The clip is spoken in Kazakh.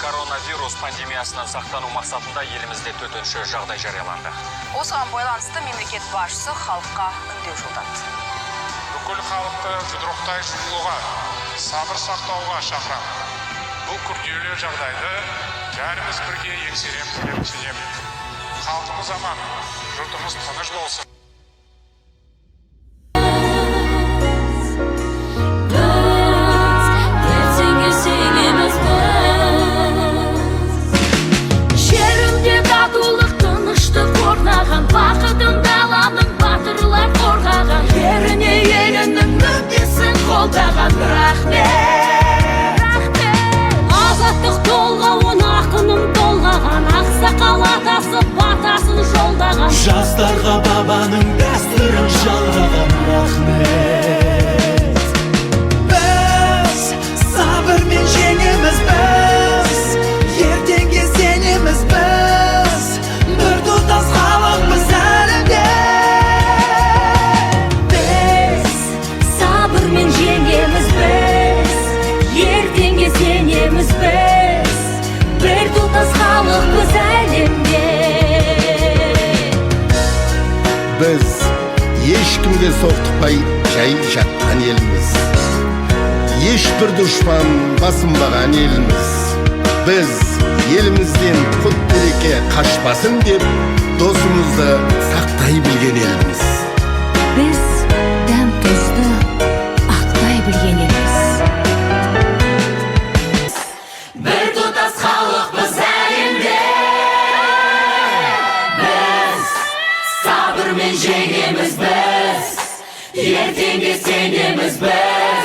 Коронавирус пандемиясынан сақтану мақсатында елімізде төтенше жағдай жарияланды. Осыған байланысты мемлекет басшысы халыққа үндеу жолдады. Бүкіл халықты жұдырықтай жұмылуға, сабыр сақтауға шақырамын. Бұл күрделі жағдайды бәріміз бірге еңсереміз деп сенемін. Халқымыз аман, жұртымыз тыныш болсын. Бақытын даланың батырлар қорғаған, жеріне елінің мүддесін қолдаған. Рахмет. Азаттық толғауын ақыным толғаған, ақсақал атасы батасын жолдаған, жастарға бабаның дәстүрін жалғаған. Рахмет. Біз сабырмен жеңеміз, біз ертеңге сенеміз, біз бір тұтас халықпыз әлемде. біз сабырмен жеңеміз, біз ертеңге сенеміз, біз бір тұтас халықпыз әлемде. Біз ешкімге соқтықпай жай жатқан елміз, ешбір дұшпан басынбаған елміз. Біз елімізден құт береке қашпасын деп досымызды сақтай білген елміз. Біз дәм тұзды ақтай білген елміз. Бір тұтас халықпыз әлемде. Біз сабырмен жеңеміз, біз ертеңге сенеміз, біз